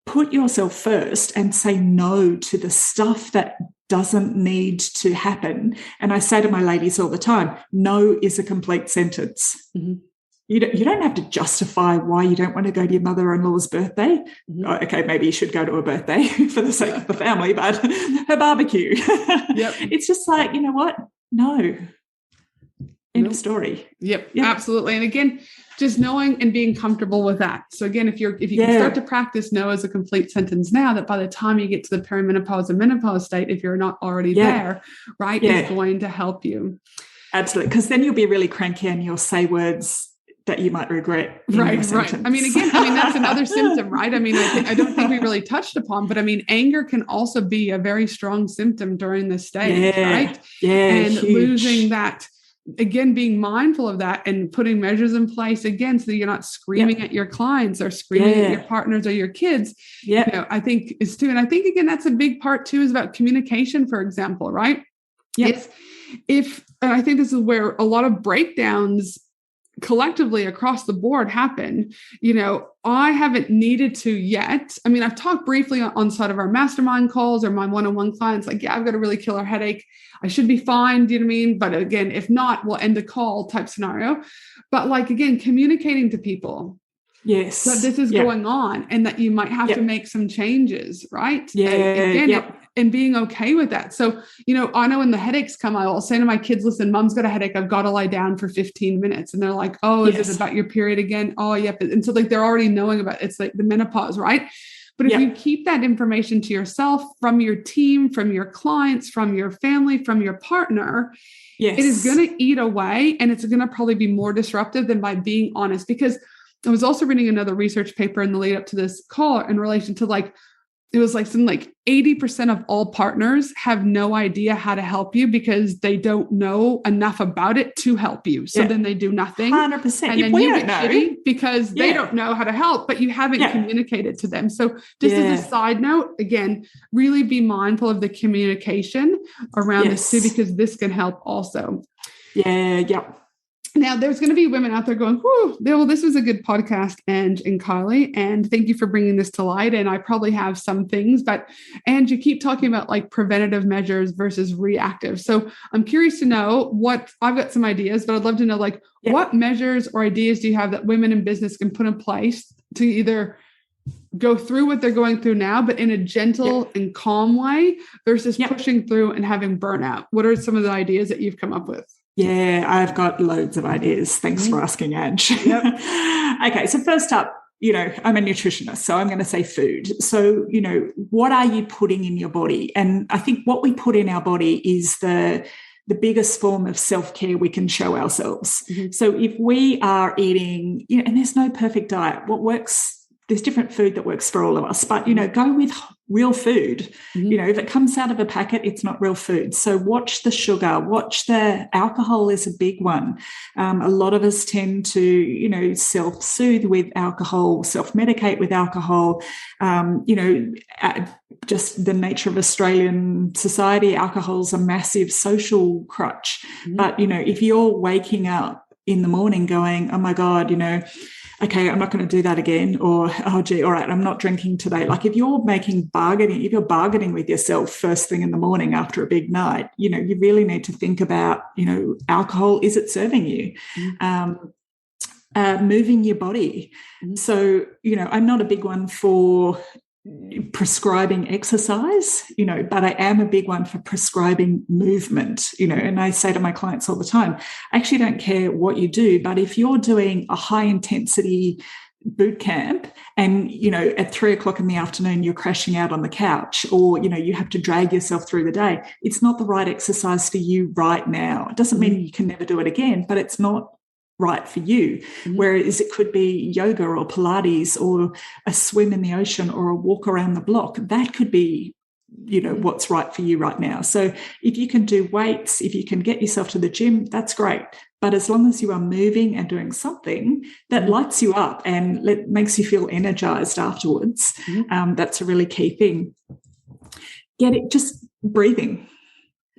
put yourself first and say no to the stuff that doesn't need to happen. And I say to my ladies all the time, no is a complete sentence. Mm-hmm. You don't have to justify why you don't want to go to your mother-in-law's birthday. Mm-hmm. Oh, okay, maybe you should go to a birthday for the sake of the family, but her barbecue. Yep. It's just like, you know what? No. End of story. Yep, absolutely. And again, just knowing and being comfortable with that. So again, if you can start to practice no as a complete sentence now, that by the time you get to the perimenopause and menopause state, if you're not already there, right, is going to help you. Absolutely. Because then you'll be really cranky and you'll say words that you might regret. Right. I mean, that's another symptom, right? I mean, I don't think we really touched upon, but I mean, anger can also be a very strong symptom during this stage, right? Yeah. And huge. Losing that, again, being mindful of that and putting measures in place again, so that you're not screaming at your clients or screaming at your partners or your kids. You know, I think is too. And I think, again, that's a big part too, is about communication, for example, right? Yes. And I think this is where a lot of breakdowns collectively across the board happen. You know, I haven't needed to yet. I mean, I've talked briefly on sort of our mastermind calls or my one-on-one clients, like, I've got a really killer headache. I should be fine. Do you know what I mean? But again, if not, we'll end the call type scenario. But like, again, communicating to people. Yes. That this is going on and that you might have to make some changes, right? And being okay with that. So, you know, I know when the headaches come, I will say to my kids, listen, mom's got a headache. I've got to lie down for 15 minutes. And they're like, oh, is it about your period again? Oh, yep. And so like, they're already knowing about it's like the menopause, right? But if you keep that information to yourself, from your team, from your clients, from your family, from your partner, it is going to eat away, and it's going to probably be more disruptive than by being honest. Because I was also reading another research paper in the lead up to this call in relation to like, it was like something like 80% of all partners have no idea how to help you because they don't know enough about it to help you. So then they do nothing. 100%. And then you get shitty because they don't know how to help, but you haven't communicated to them. So just as a side note, again, really be mindful of the communication around this too, because this can help also. Now, there's going to be women out there going, whoo, well, this was a good podcast, Ange and Kylie, and thank you for bringing this to light. And I probably have some things, but Ange, you keep talking about like preventative measures versus reactive. So I'm curious to know I've got some ideas, but I'd love to know like what measures or ideas do you have that women in business can put in place to either go through what they're going through now, but in a gentle and calm way versus pushing through and having burnout? What are some of the ideas that you've come up with? Yeah, I've got loads of ideas. Thanks for asking, Ange. Okay, so first up, you know, I'm a nutritionist, so I'm going to say food. So, you know, what are you putting in your body? And I think what we put in our body is the biggest form of self-care we can show ourselves. Mm-hmm. So if we are eating, you know, and there's no perfect diet, what works, there's different food that works for all of us, but, you know, go with real food. Mm-hmm. You know, if it comes out of a packet, it's not real food. So watch the sugar, watch the alcohol is a big one. A lot of us tend to, you know, self-soothe with alcohol, self-medicate with alcohol. You know, just the nature of Australian society, alcohol's a massive social crutch. Mm-hmm. But, you know, if you're waking up in the morning going, oh my God, you know, okay, I'm not going to do that again, or, oh, gee, all right, I'm not drinking today. Like if you're bargaining with yourself first thing in the morning after a big night, you know, you really need to think about, you know, alcohol, is it serving you? Moving your body. So, you know, I'm not a big one for prescribing exercise, you know, but I am a big one for prescribing movement, you know, and I say to my clients all the time, I actually don't care what you do, but if you're doing a high intensity boot camp and, you know, at 3:00 in the afternoon, you're crashing out on the couch, or, you know, you have to drag yourself through the day, it's not the right exercise for you right now. It doesn't mean you can never do it again, but it's not right for you. Mm-hmm. Whereas it could be yoga or Pilates or a swim in the ocean or a walk around the block. That could be, you know, what's right for you right now. So if you can do weights, if you can get yourself to the gym, that's great. But as long as you are moving and doing something that lights you up and makes you feel energized afterwards, that's a really key thing. Just breathing.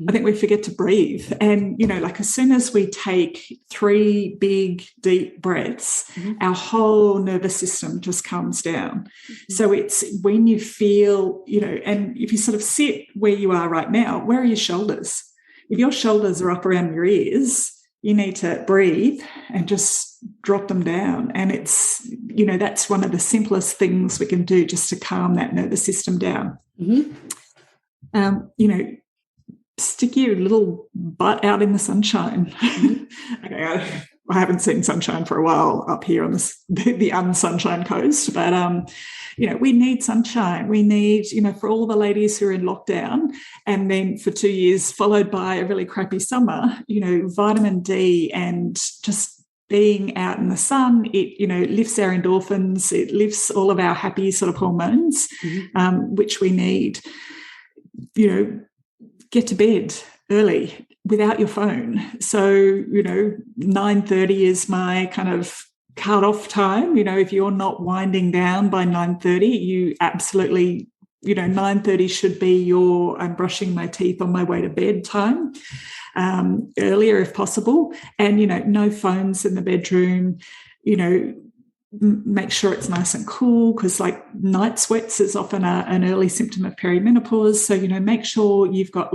I think we forget to breathe. And, like as soon as we take 3 big, deep breaths, our whole nervous system just calms down. So it's when you feel, and if you sort of sit where you are right now, where are your shoulders? If your shoulders are up around your ears, you need to breathe and just drop them down. And it's, that's one of the simplest things we can do just to calm that nervous system down. Stick your little butt out in the sunshine. Okay, I haven't seen sunshine for a while up here on the unsunshine coast, but we need sunshine. We need, for all the ladies who are in lockdown, and then for 2 years followed by a really crappy summer, vitamin D and just being out in the sun, it, lifts our endorphins, it lifts all of our happy sort of hormones, which we need. Get to bed early without your phone. So, 9:30 is my kind of cut-off time. If you're not winding down by 9:30, you absolutely, 9:30 should be your I'm brushing my teeth on my way to bed time, earlier if possible. And, no phones in the bedroom, make sure it's nice and cool, because like night sweats is often an early symptom of perimenopause. So, make sure you've got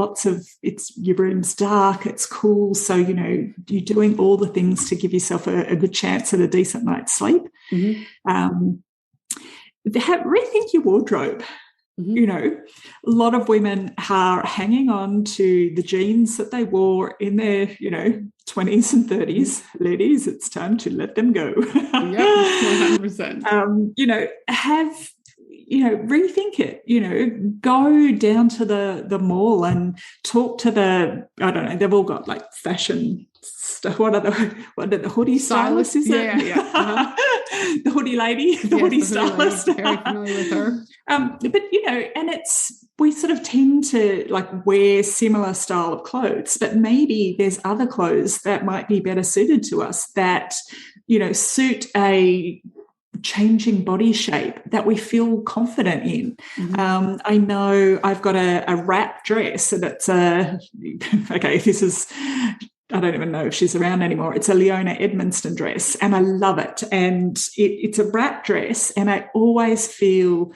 your room's dark, it's cool. So, you're doing all the things to give yourself a good chance at a decent night's sleep. Rethink your wardrobe. A lot of women are hanging on to the jeans that they wore in their, 20s and 30s. Ladies, it's time to let them go. Yep, 100%. Rethink it, go down to the mall and talk to I don't know, they've all got like fashion stuff. What are the hoodie stylists? Is it? Yeah. The hoodie lady, the hoodie stylist. Very familiar with her. But and we sort of tend to like wear similar style of clothes, but maybe there's other clothes that might be better suited to us that, suit a changing body shape that we feel confident in. I know I've got a wrap dress, and it's this is, I don't even know if she's around anymore. It's a Leona Edmonston dress, and I love it. And it's a wrap dress, and I always feel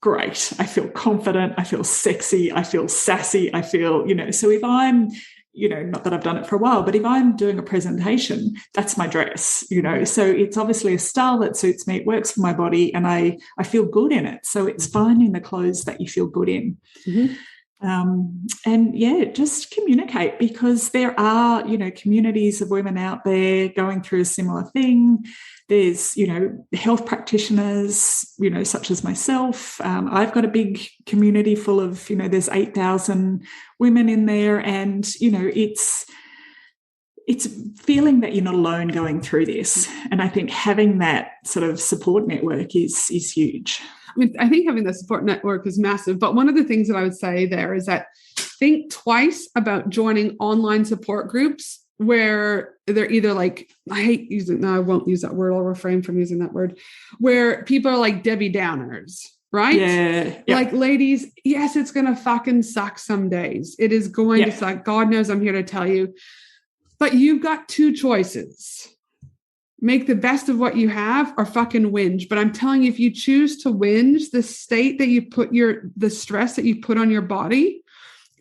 great. I feel confident. I feel sexy. I feel sassy. I feel, so if I'm, not that I've done it for a while, but if I'm doing a presentation, that's my dress, so it's obviously a style that suits me. It works for my body, and I feel good in it. So it's finding the clothes that you feel good in. Just communicate, because there are, communities of women out there going through a similar thing. There's, health practitioners, such as myself. I've got a big community full of, there's 8,000 women in there, and, it's feeling that you're not alone going through this. And I think having that sort of support network is huge. I think having the support network is massive. But one of the things that I would say there is that think twice about joining online support groups where they're either like, I won't use that word. I'll refrain from using that word, where people are like Debbie Downers, right? Yeah. Like, ladies, yes, it's going to fucking suck some days. It is going to suck. God knows I'm here to tell you. But you've got 2 choices. Make the best of what you have, or fucking whinge. But I'm telling you, if you choose to whinge, the state that you put the stress that you put on your body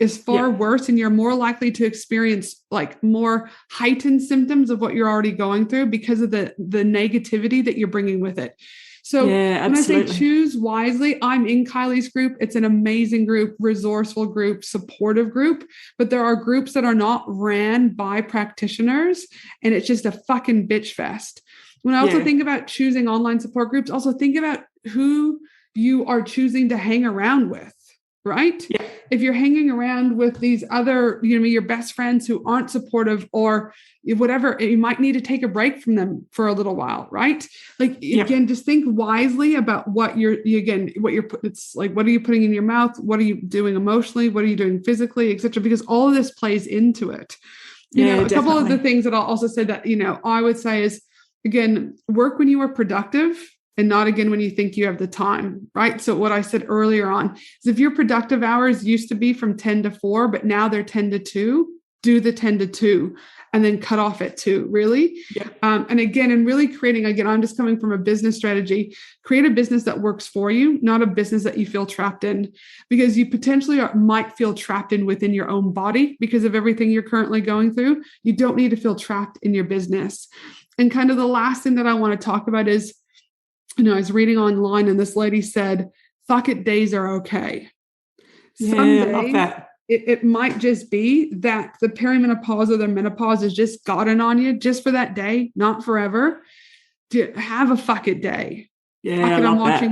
is far worse, and you're more likely to experience like more heightened symptoms of what you're already going through because of the negativity that you're bringing with it. So when I say choose wisely, I'm in Kylie's group. It's an amazing group, resourceful group, supportive group, but there are groups that are not ran by practitioners, and it's just a fucking bitch fest. When I also think about choosing online support groups, also think about who you are choosing to hang around with. Right? Yeah. If you're hanging around with these other, your best friends who aren't supportive or whatever, you might need to take a break from them for a little while, right? Like, again, just think wisely about what it's like, what are you putting in your mouth? What are you doing emotionally? What are you doing physically, et cetera? Because all of this plays into it. A couple of the things that I'll also say that, I would say is, again, work when you are productive and not again when you think you have the time, right? So what I said earlier on is if your productive hours used to be from 10 to 4, but now they're 10 to 2, do the 10 to 2 and then cut off at 2, really. Yeah. And again, and really creating, again, I'm just coming from a business strategy, create a business that works for you, not a business that you feel trapped in, because you potentially might feel trapped in within your own body because of everything you're currently going through. You don't need to feel trapped in your business. And kind of the last thing that I want to talk about is, I was reading online and this lady said, fuck it, days are okay. Yeah, Someday, I love that. It might just be that the perimenopause or the menopause has just gotten on you just for that day, not forever. To have a fuck it day. Yeah, fuck it,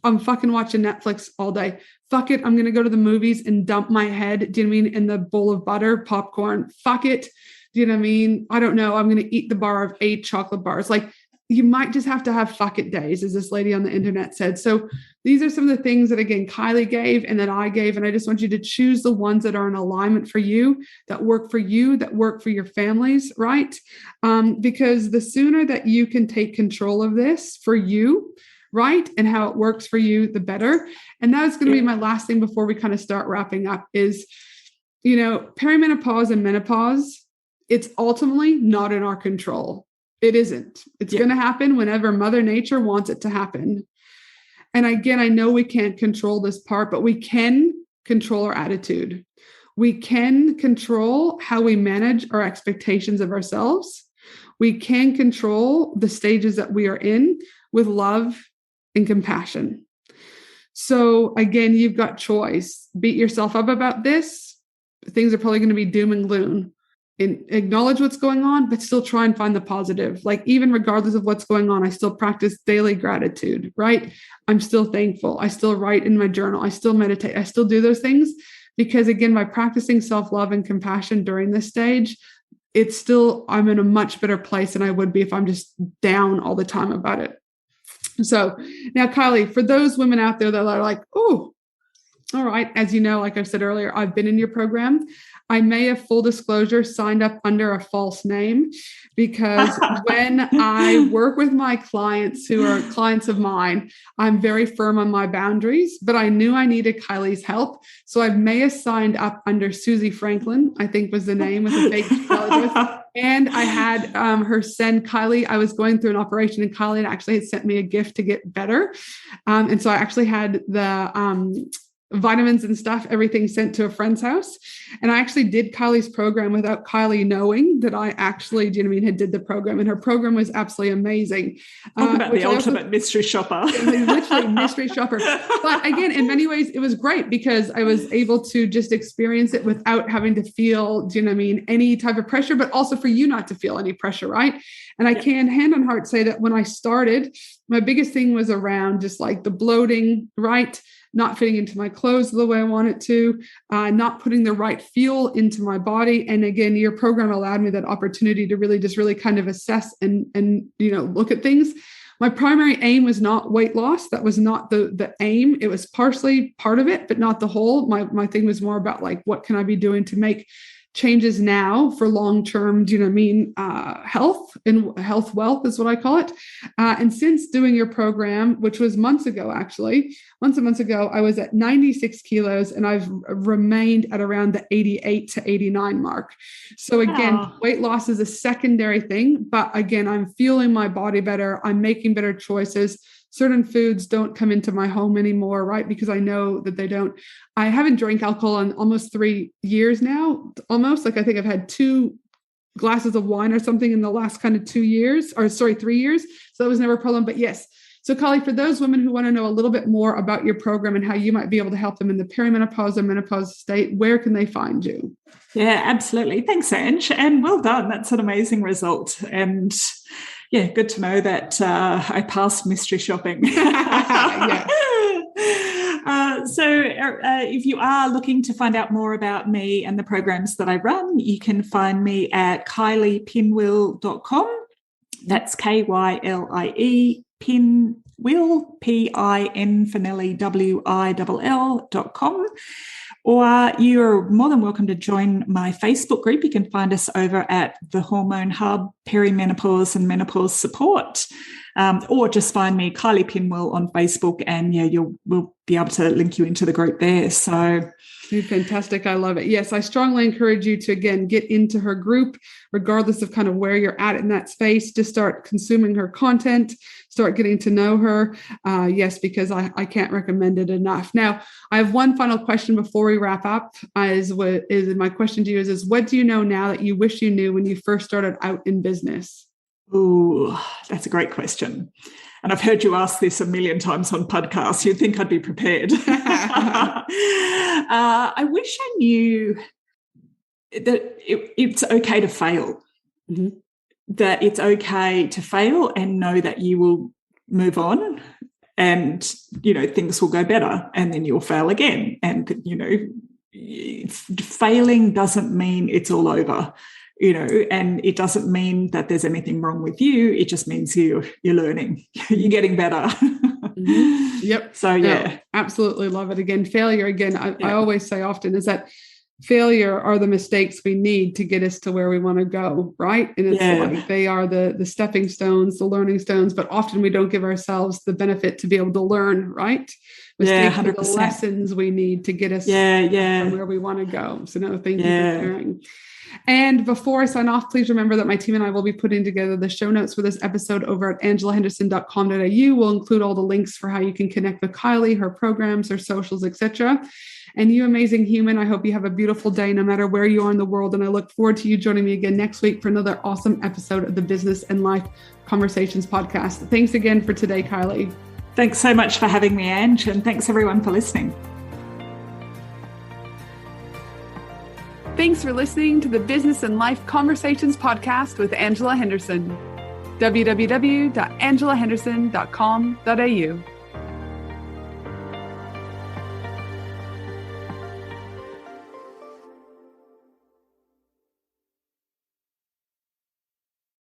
I'm fucking watching Netflix all day. Fuck it, I'm going to go to the movies and dump my head, do you know what I mean, in the bowl of butter, popcorn. Fuck it, do you know what I mean? I don't know, I'm going to eat the bar of 8 chocolate bars. Like, you might just have to have fuck it days, as this lady on the internet said. So these are some of the things that, again, Kylie gave and that I gave. And I just want you to choose the ones that are in alignment for you, that work for you, that work for your families, right? Because the sooner that you can take control of this for you, right, and how it works for you, the better. And that is going to be my last thing before we kind of start wrapping up is, perimenopause and menopause, it's ultimately not in our control. It isn't. It's going to happen whenever Mother Nature wants it to happen. And again, I know we can't control this part, but we can control our attitude. We can control how we manage our expectations of ourselves. We can control the stages that we are in with love and compassion. So again, you've got choice. Beat yourself up about this. Things are probably going to be doom and gloom. And acknowledge what's going on, but still try and find the positive. Like, even regardless of what's going on, I still practice daily gratitude, right? I'm still thankful. I still write in my journal. I still meditate. I still do those things because, again, by practicing self-love and compassion during this stage, I'm in a much better place than I would be if I'm just down all the time about it. So now, Kylie, for those women out there that are like, oh, all right, as you know, like I said earlier, I've been in your program. I may have, full disclosure, signed up under a false name because when I work with my clients who are clients of mine, I'm very firm on my boundaries, but I knew I needed Kylie's help. So I may have signed up under Susie Franklin, I think was the name, with a fake email address. And I had her send Kylie. I was going through an operation and Kylie actually had sent me a gift to get better. And so I actually had the vitamins and stuff, everything sent to a friend's house. And I actually did Kylie's program without Kylie knowing that I actually, had did the program. And her program was absolutely amazing. Talk about the ultimate mystery shopper. Literally mystery shopper. But again, in many ways, it was great because I was able to just experience it without having to feel, any type of pressure, but also for you not to feel any pressure, right? And I can hand on heart say that when I started, my biggest thing was around just like the bloating, right? Not fitting into my clothes the way I want it to, not putting the right fuel into my body. And again, your program allowed me that opportunity to really kind of assess and look at things. My primary aim was not weight loss. That was not the aim. It was partially part of it, but not the whole. My thing was more about like, what can I be doing to make changes now for long-term, health and health wealth is what I call it. And since doing your program, which was months and months ago, I was at 96 kilos and I've remained at around the 88 to 89 mark. So again, weight loss is a secondary thing, but again, I'm feeling my body better. I'm making better choices. Certain foods don't come into my home anymore, right? Because I know that they don't. I haven't drank alcohol in almost 3 years now, almost. Like I think I've had 2 glasses of wine or something in the last kind of 3 years. So that was never a problem, but yes. So Kylie, for those women who want to know a little bit more about your program and how you might be able to help them in the perimenopause or menopause state, where can they find you? Yeah, absolutely. Thanks, Ange. And well done. That's an amazing result. And yeah, good to know that I passed mystery shopping. Yeah. So if you are looking to find out more about me and the programs that I run, you can find me at kyliepinwill.com. That's KYLIE, Pinwill, PIN for Nelly, WILL.com. Or you're more than welcome to join my Facebook group. You can find us over at the Hormone Hub perimenopause and menopause support. Or just find me, Kylie Pinwill, on Facebook, and we'll be able to link you into the group there. So fantastic. I love it. Yes, I strongly encourage you to, again, get into her group, regardless of kind of where you're at in that space. Just start consuming her content, start getting to know her. Yes, because I can't recommend it enough. Now, I have one final question before we wrap up. My question to you is what do you know now that you wish you knew when you first started out in business? Ooh, that's a great question. And I've heard you ask this a million times on podcasts. You'd think I'd be prepared. I wish I knew that it's okay to fail, mm-hmm. that it's okay to fail and know that you will move on and, things will go better, and then you'll fail again. And, failing doesn't mean it's all over. And it doesn't mean that there's anything wrong with you. It just means you're learning, you're getting better. Mm-hmm. Yep. So, yeah. No, absolutely love it. Again, failure, I always say often is that failure are the mistakes we need to get us to where we want to go, right? And it's like they are the stepping stones, the learning stones, but often we don't give ourselves the benefit to be able to learn, right? Mistakes are the lessons we need to get us from where we want to go. So no, thank you for sharing. And before I sign off, please remember that my team and I will be putting together the show notes for this episode over at angelahenderson.com.au. We'll include all the links for how you can connect with Kylie, her programs, her socials, etc. And you amazing human, I hope you have a beautiful day no matter where you are in the world. And I look forward to you joining me again next week for another awesome episode of the Business and Life Conversations podcast. Thanks again for today, Kylie. Thanks so much for having me, Ange, and thanks everyone for listening. Thanks for listening to the Business and Life Conversations podcast with Angela Henderson. www.angelahenderson.com.au